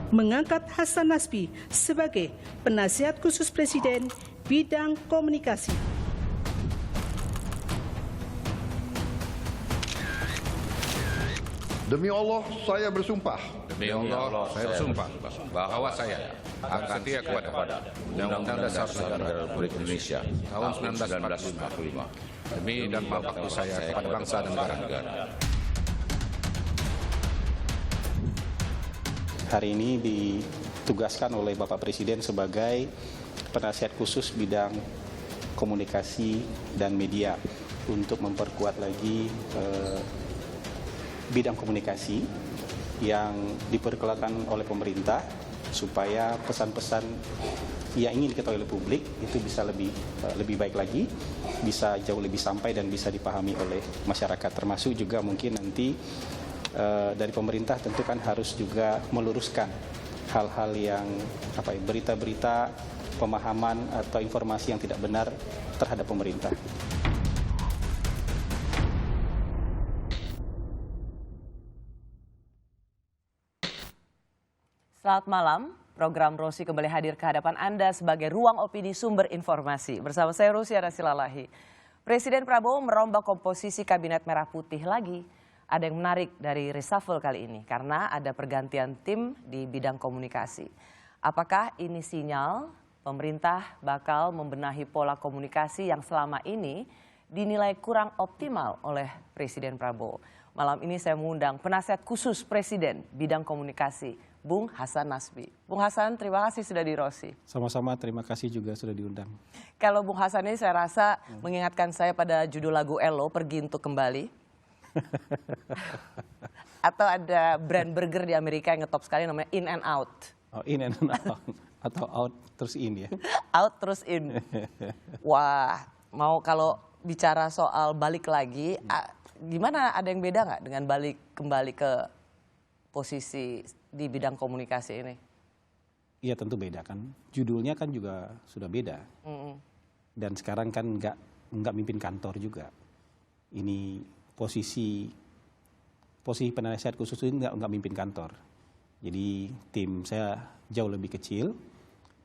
mengangkat Hasan Nasbi sebagai penasihat khusus Presiden bidang komunikasi. Demi Allah, saya bersumpah. Demi Allah, saya bersumpah bahwa saya akan setia kepada Undang-Undang Dasar Negara Republik Indonesia tahun 1945 demi dan berbakti saya kepada bangsa dan negara. Hari ini ditugaskan oleh Bapak Presiden sebagai penasihat khusus bidang komunikasi dan media untuk memperkuat lagi bidang komunikasi yang diperkenalkan oleh pemerintah supaya pesan-pesan yang ingin diketahui oleh publik itu bisa lebih baik lagi, bisa jauh lebih sampai dan bisa dipahami oleh masyarakat. Termasuk juga mungkin nanti dari pemerintah tentu kan harus juga meluruskan hal-hal yang berita-berita, pemahaman atau informasi yang tidak benar terhadap pemerintah. Selamat malam, program Rosi kembali hadir ke hadapan Anda sebagai ruang opini sumber informasi. Bersama saya Rosi Arasilalahi. Presiden Prabowo merombak komposisi Kabinet Merah Putih lagi. Ada yang menarik dari reshuffle kali ini karena ada pergantian tim di bidang komunikasi. Apakah ini sinyal pemerintah bakal membenahi pola komunikasi yang selama ini dinilai kurang optimal oleh Presiden Prabowo? Malam ini saya mengundang penasihat khusus Presiden bidang komunikasi, Bung Hasan Nasbi. Bung Hasan, terima kasih sudah di Rosi. Sama-sama, terima kasih juga sudah diundang. Kalau Bung Hasan ini saya rasa mengingatkan saya pada judul lagu Elo, Pergi Untuk Kembali. Atau ada brand burger di Amerika yang ngetop sekali namanya In and Out. Oh, in and out. Atau out terus in ya? Out terus in. Wah, mau kalau bicara soal balik lagi, gimana, ada yang beda nggak dengan balik kembali ke posisi di bidang komunikasi ini? Iya tentu beda kan. Judulnya kan juga sudah beda. Dan sekarang kan nggak mimpin kantor juga. Ini posisi penasihat khusus ini nggak mimpin kantor. Jadi tim saya jauh lebih kecil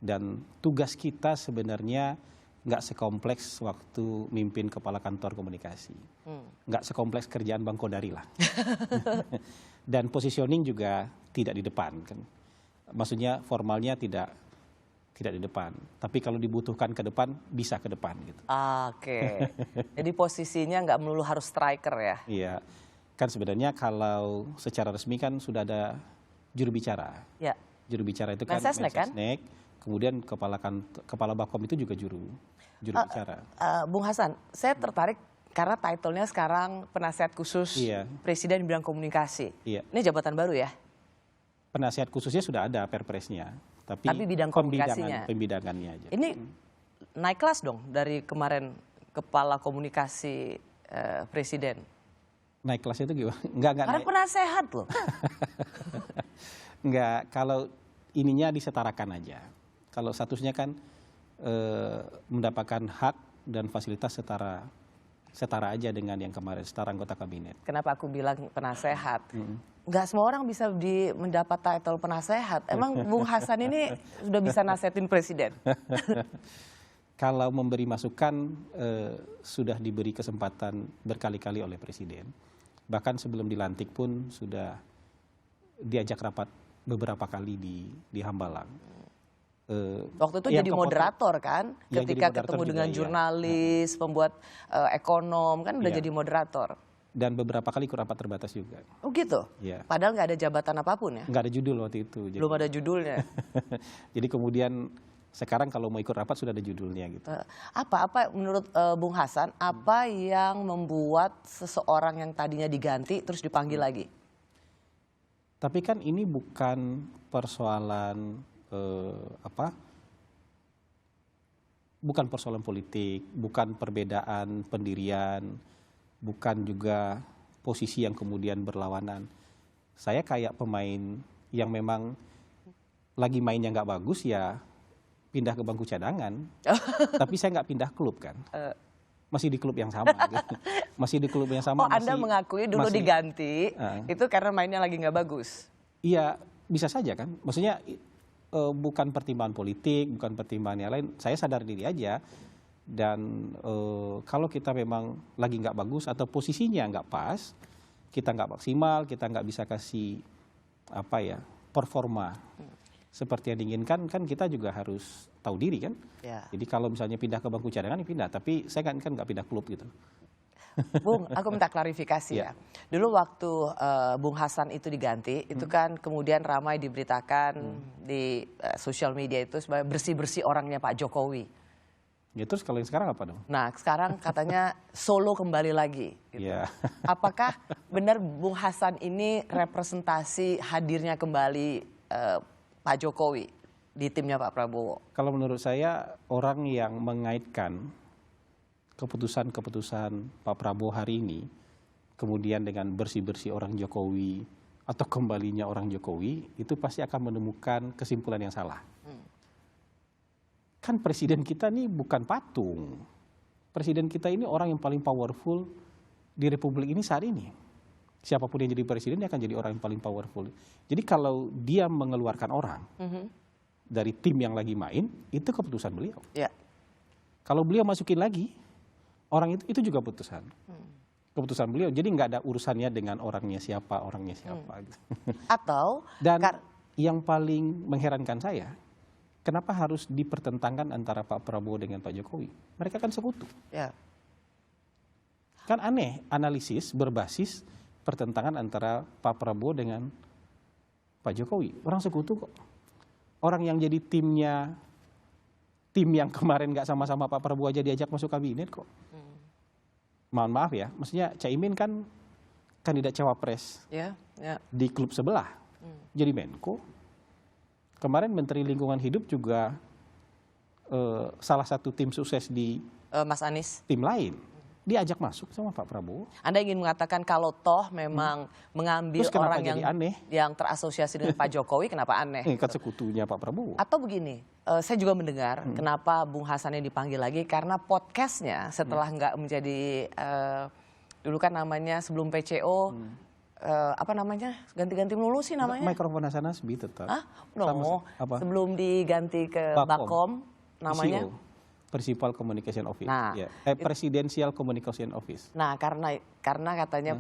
dan tugas kita sebenarnya nggak sekompleks waktu mimpin kepala kantor komunikasi. Nggak sekompleks kerjaan Bang Kodari lah. Dan positioning juga tidak di depan kan. Maksudnya formalnya tidak di depan. Tapi kalau dibutuhkan ke depan, bisa ke depan gitu. Oke. Jadi posisinya nggak melulu harus striker ya? Iya. Kan sebenarnya kalau secara resmi kan sudah ada juru bicara. Ya. Juru bicara itu kan Mensesnek kan? Kemudian kepala Bakom itu juga juru bicara. Bung Hasan, saya tertarik karena title-nya sekarang penasihat khusus Presiden bidang komunikasi. Iya. Ini jabatan baru ya? Penasihat khususnya sudah ada perpresnya, tapi bidang komunikasinya. Pembidangannya aja. Ini naik kelas dong dari kemarin kepala komunikasi Presiden. Naik kelasnya itu gimana? Enggak Karena naik. penasehat loh. Enggak, kalau ininya disetarakan aja. Kalau statusnya kan mendapatkan hak dan fasilitas setara aja dengan yang kemarin, setara anggota kabinet. Kenapa aku bilang penasehat? Nggak semua orang bisa mendapat title penasehat. Emang Bung Hasan ini sudah bisa nasehatin Presiden? Kalau memberi masukan sudah diberi kesempatan berkali-kali oleh Presiden. Bahkan sebelum dilantik pun sudah diajak rapat beberapa kali di Hambalang. Waktu itu jadi moderator kan? Ketika ketemu dengan juga, jurnalis, pembuat ekonom, kan udah jadi moderator. Dan beberapa kali ikut rapat terbatas juga. Oh gitu? Iya. Padahal nggak ada jabatan apapun ya? Nggak ada judul waktu itu. Belum ada judulnya? Jadi kemudian sekarang kalau mau ikut rapat sudah ada judulnya gitu. Apa menurut Bung Hasan, apa yang membuat seseorang yang tadinya diganti terus dipanggil lagi? Tapi kan ini bukan persoalan bukan persoalan politik, bukan perbedaan pendirian, bukan juga posisi yang kemudian berlawanan. Saya kayak pemain yang memang lagi mainnya nggak bagus ya pindah ke bangku cadangan, tapi saya nggak pindah klub kan. Masih di klub yang sama. Gitu. Masih di klub yang sama. Oh, Anda mengakui dulu diganti, itu karena mainnya lagi nggak bagus? Iya, bisa saja kan, maksudnya bukan pertimbangan politik, bukan pertimbangan yang lain. Saya sadar diri aja. Dan kalau kita memang lagi nggak bagus atau posisinya nggak pas, kita nggak maksimal, kita nggak bisa kasih performa seperti yang diinginkan, kan kita juga harus tahu diri kan. Ya. Jadi kalau misalnya pindah ke bangku cadangan ya pindah, tapi saya kan nggak pindah klub gitu. Bung, aku minta klarifikasi ya. Dulu waktu Bung Hasan itu diganti, itu kan kemudian ramai diberitakan di sosial media itu sebagai bersih-bersih orangnya Pak Jokowi. Ya terus kalau yang sekarang apa dong? Nah sekarang katanya Solo kembali lagi. Gitu. Ya. Apakah benar Bung Hasan ini representasi hadirnya kembali Pak Jokowi di timnya Pak Prabowo? Kalau menurut saya orang yang mengaitkan keputusan-keputusan Pak Prabowo hari ini kemudian dengan bersih-bersih orang Jokowi atau kembalinya orang Jokowi, itu pasti akan menemukan kesimpulan yang salah. Kan presiden kita ini bukan patung. Presiden kita ini orang yang paling powerful di Republik ini saat ini. Siapapun yang jadi presiden dia akan jadi orang yang paling powerful. Jadi kalau dia mengeluarkan orang dari tim yang lagi main, itu keputusan beliau. Ya. Kalau beliau masukin lagi, orang itu juga keputusan beliau. Jadi nggak ada urusannya dengan orangnya siapa. Gitu. Atau dan yang paling mengherankan saya, kenapa harus dipertentangkan antara Pak Prabowo dengan Pak Jokowi? Mereka kan sekutu. Ya. Kan aneh analisis berbasis pertentangan antara Pak Prabowo dengan Pak Jokowi. Orang sekutu kok. Orang yang jadi tim yang kemarin nggak sama-sama Pak Prabowo aja diajak masuk kabinet kok. Mohon maaf ya, maksudnya Caimin kan kandidat cawapres di klub sebelah, jadi Menko. Kemarin Menteri Lingkungan Hidup juga salah satu tim sukses di Mas Anies. Tim lain. Diajak masuk sama Pak Prabowo. Anda ingin mengatakan kalau toh memang mengambil orang yang terasosiasi dengan Pak Jokowi, kenapa aneh? Kan sekutunya Pak Prabowo. Atau begini, saya juga mendengar kenapa Bung Hasan ini dipanggil lagi, karena podcastnya setelah nggak menjadi, dulu kan namanya sebelum PCO, apa namanya, ganti-ganti melulu sih namanya. Mikrofon Hasan Nasbi tetap. No, sebelum diganti ke Bakom namanya. PCO. Principal Communication Office, nah, Presidential Communication Office. Nah, karena katanya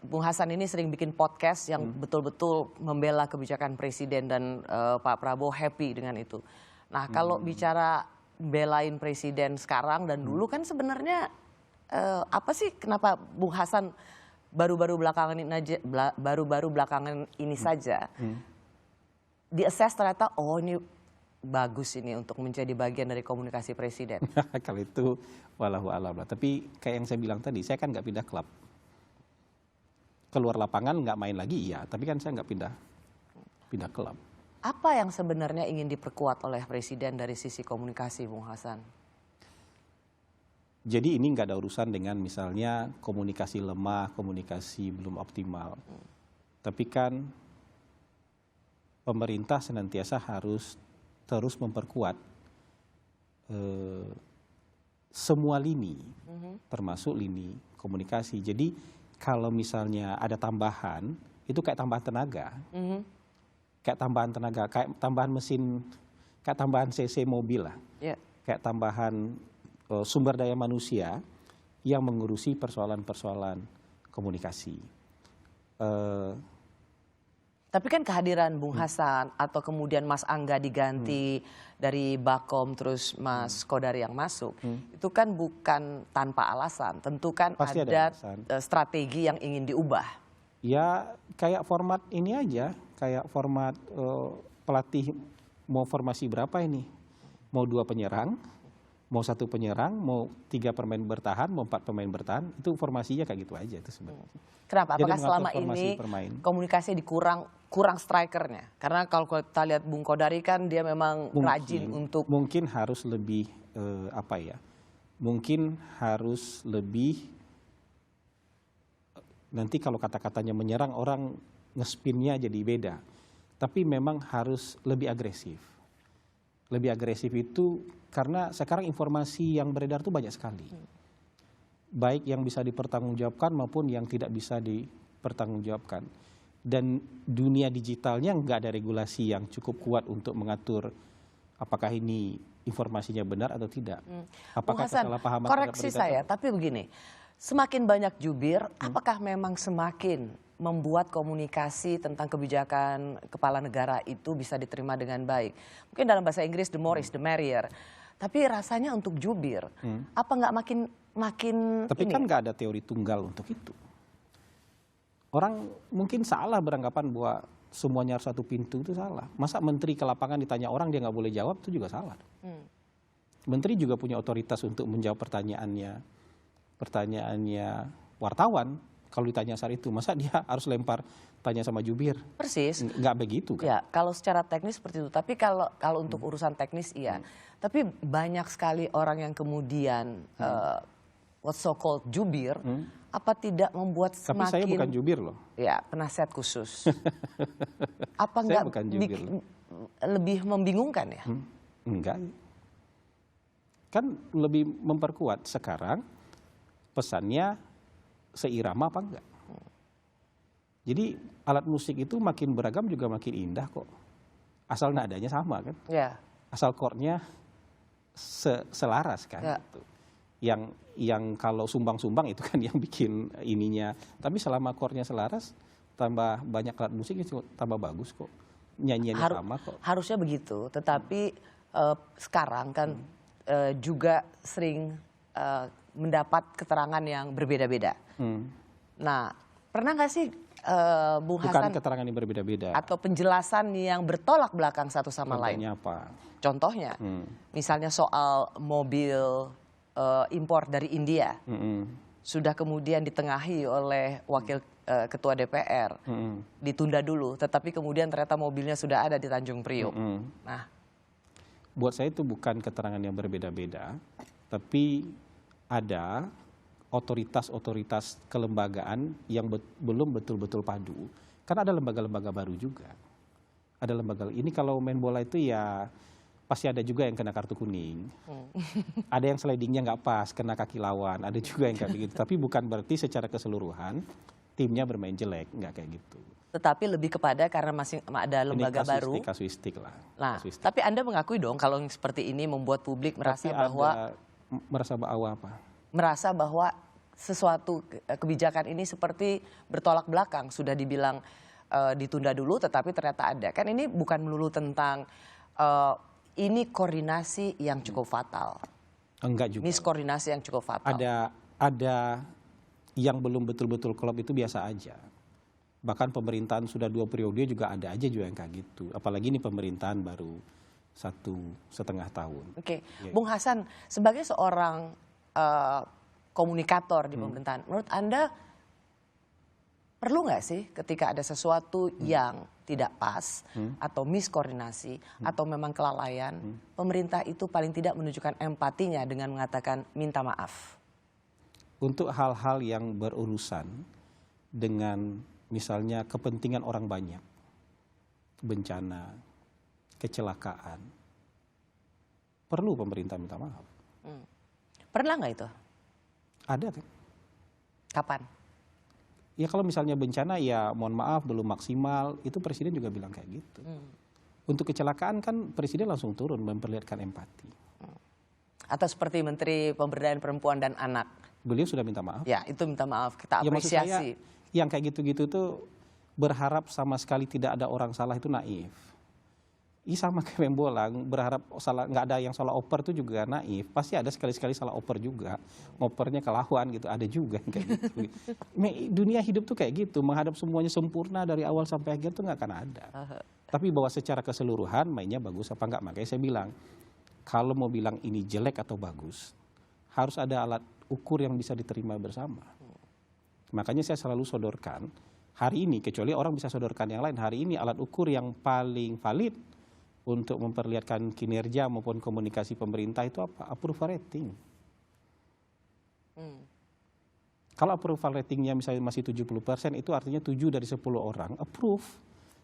Bung Hasan ini sering bikin podcast yang betul-betul membela kebijakan presiden dan Pak Prabowo happy dengan itu. Nah, kalau bicara belain presiden sekarang dan dulu kan sebenarnya apa sih kenapa Bung Hasan baru-baru belakangan ini saja di-assess ternyata ini bagus ini untuk menjadi bagian dari komunikasi presiden. Kalau itu walau alam lah. Tapi kayak yang saya bilang tadi, saya kan nggak pindah klub. Keluar lapangan nggak main lagi, iya. Tapi kan saya nggak pindah klub. Apa yang sebenarnya ingin diperkuat oleh presiden dari sisi komunikasi, Bung Hasan? Jadi ini nggak ada urusan dengan misalnya komunikasi lemah, komunikasi belum optimal. Tapi kan pemerintah senantiasa harus terus memperkuat semua lini, termasuk lini komunikasi. Jadi kalau misalnya ada tambahan, itu kayak tambahan tenaga, kayak tambahan mesin, kayak tambahan cc mobil lah, kayak tambahan sumber daya manusia yang mengurusi persoalan-persoalan komunikasi. Tapi kan kehadiran Bung Hasan atau kemudian Mas Angga diganti dari Bakom terus Mas Kodari yang masuk, itu kan bukan tanpa alasan. Tentu kan ada strategi yang ingin diubah. Ya kayak format ini aja, kayak format pelatih mau formasi berapa ini? Mau 2 penyerang, mau 1 penyerang, mau 3 pemain bertahan, mau 4 pemain bertahan, itu formasinya kayak gitu aja itu sebenarnya. Kenapa? Apakah selama ini komunikasi kurang strikernya? Karena kalau kita lihat Bung Kodari kan dia memang rajin untuk... Mungkin harus lebih, mungkin harus lebih, nanti kalau kata-katanya menyerang orang ngespinnya jadi beda. Tapi memang harus lebih agresif. Lebih agresif itu karena sekarang informasi yang beredar itu banyak sekali. Baik yang bisa dipertanggungjawabkan maupun yang tidak bisa dipertanggungjawabkan. Dan dunia digitalnya nggak ada regulasi yang cukup kuat untuk mengatur apakah ini informasinya benar atau tidak. Apakah Bung Hasan, kesalahpahaman koreksi terhadap saya, tapi begini, semakin banyak jubir, apakah memang semakin membuat komunikasi tentang kebijakan kepala negara itu bisa diterima dengan baik? Mungkin dalam bahasa Inggris the more is the merrier. Tapi rasanya untuk jubir, apa nggak makin Tapi ini? kan nggak ada teori tunggal untuk itu. Orang mungkin salah beranggapan bahwa semuanya harus satu pintu, itu salah. Masa menteri ke lapangan ditanya orang dia nggak boleh jawab, itu juga salah. Menteri juga punya otoritas untuk menjawab pertanyaannya wartawan. Kalau ditanya saat itu, masa dia harus lempar tanya sama jubir? Persis. Nggak begitu kan? Ya, kalau secara teknis seperti itu. Tapi kalau untuk urusan teknis iya. Tapi banyak sekali orang yang kemudian what so called jubir, apa tidak membuat Tapi semakin... saya bukan jubir loh. Ya, penasihat khusus. Apa Saya enggak bukan jubir loh. lebih membingungkan ya? Enggak. Kan lebih memperkuat sekarang pesannya seirama apa enggak. Jadi alat musik itu makin beragam juga makin indah kok. Asal nadanya sama kan. Ya. Asal chordnya selaras kan. Ya. Gitu. Yang kalau sumbang-sumbang itu kan yang bikin ininya. Tapi selama chordnya selaras, tambah banyak alat musik itu tambah bagus kok. Nyanyiannya sama kok. Harusnya begitu, tetapi sekarang kan juga sering mendapat keterangan yang berbeda-beda. Nah, pernah nggak sih Bung Bukan Hasan keterangan yang berbeda-beda. atau penjelasan yang bertolak belakang satu sama lain? Contohnya apa? Contohnya, misalnya soal mobil impor dari India, sudah kemudian ditengahi oleh wakil ketua DPR, ditunda dulu, tetapi kemudian ternyata mobilnya sudah ada di Tanjung Priok. Nah, buat saya itu bukan keterangan yang berbeda-beda, tapi ada otoritas-otoritas kelembagaan yang belum betul-betul padu. Kan ada lembaga-lembaga baru juga. Ada lembaga ini kalau main bola itu ya pasti ada juga yang kena kartu kuning. Ada yang slidingnya nggak pas, kena kaki lawan. Ada juga yang kayak begitu. Tapi bukan berarti secara keseluruhan timnya bermain jelek, nggak kayak gitu. tetapi lebih kepada karena masih ada lembaga baru. Kasuistik lah. Nah, Kasuistik. tapi Anda mengakui dong kalau yang seperti ini membuat publik merasa bahwa merasa bahwa sesuatu kebijakan ini seperti bertolak belakang, sudah dibilang ditunda dulu tetapi ternyata ada. Kan ini bukan melulu tentang ini koordinasi yang cukup fatal. Enggak juga. Miskoordinasi yang cukup fatal. Ada yang belum betul-betul klop itu biasa aja. Bahkan pemerintahan sudah 2 periode juga ada aja juga yang kayak gitu. Apalagi ini pemerintahan baru 1,5 tahun. Oke, Ya. Bung Hasan, sebagai seorang komunikator di pemerintahan, menurut Anda perlu nggak sih ketika ada sesuatu yang tidak pas atau miskoordinasi atau memang kelalaian, pemerintah itu paling tidak menunjukkan empatinya dengan mengatakan minta maaf? Untuk hal-hal yang berurusan dengan misalnya kepentingan orang banyak, bencana, kecelakaan, perlu pemerintah minta maaf. Pernah nggak itu? Ada kan? Kapan? Ya kalau misalnya bencana ya mohon maaf belum maksimal, itu presiden juga bilang kayak gitu. Untuk kecelakaan kan presiden langsung turun memperlihatkan empati. Atau seperti Menteri Pemberdayaan Perempuan dan Anak? Beliau sudah minta maaf. Ya, itu minta maaf, kita Ya maksud saya apresiasi. yang kayak gitu-gitu tuh berharap sama sekali tidak ada orang salah itu naif. Iya sama kayak main bola, berharap salah nggak ada yang salah oper itu juga naif. Pasti ada sekali-sekali salah oper juga, ngopernya ke lawan gitu, ada juga yang kayak gitu. Dunia hidup tuh kayak gitu, menghadap semuanya sempurna dari awal sampai akhir tuh nggak akan ada. Tapi bahwa secara keseluruhan mainnya bagus apa enggak, makanya saya bilang kalau mau bilang ini jelek atau bagus, harus ada alat ukur yang bisa diterima bersama. Makanya saya selalu sodorkan hari ini, kecuali orang bisa sodorkan yang lain, hari ini alat ukur yang paling valid untuk memperlihatkan kinerja maupun komunikasi pemerintah itu apa? Approval rating. Kalau approval ratingnya misalnya masih 70%, itu artinya 7 dari 10 orang approve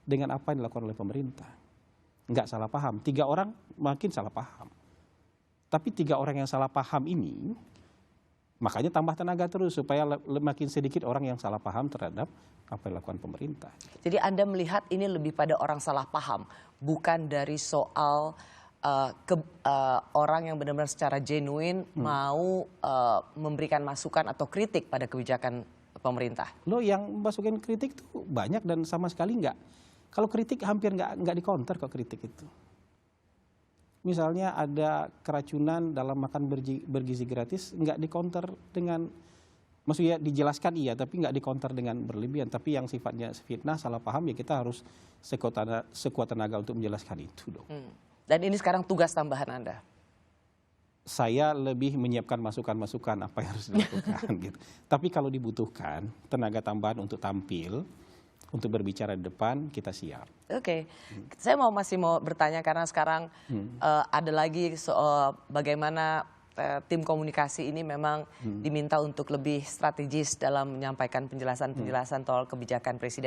dengan apa yang dilakukan oleh pemerintah. Enggak salah paham. 3 orang makin salah paham. Tapi 3 orang yang salah paham ini Makanya tambah tenaga terus supaya makin sedikit orang yang salah paham terhadap apa yang dilakukan pemerintah. Jadi Anda melihat ini lebih pada orang salah paham, bukan dari soal orang yang benar-benar secara genuine mau memberikan masukan atau kritik pada kebijakan pemerintah. Loh, yang masukin kritik tuh banyak dan sama sekali nggak. Kalau kritik hampir nggak dikonter kok kritik itu. Misalnya ada keracunan dalam makan bergizi gratis, nggak dikonter dengan, maksudnya dijelaskan iya, tapi nggak dikonter dengan berlebihan. Tapi yang sifatnya fitnah, salah paham, ya kita harus sekuat tenaga untuk menjelaskan itu dong. Dan ini sekarang tugas tambahan Anda. Saya lebih menyiapkan masukan-masukan apa yang harus dilakukan gitu. Tapi kalau dibutuhkan tenaga tambahan untuk tampil, untuk berbicara di depan, kita siap. Oke. Saya masih mau bertanya karena sekarang ada lagi soal bagaimana tim komunikasi ini memang diminta untuk lebih strategis dalam menyampaikan penjelasan-penjelasan soal kebijakan presiden.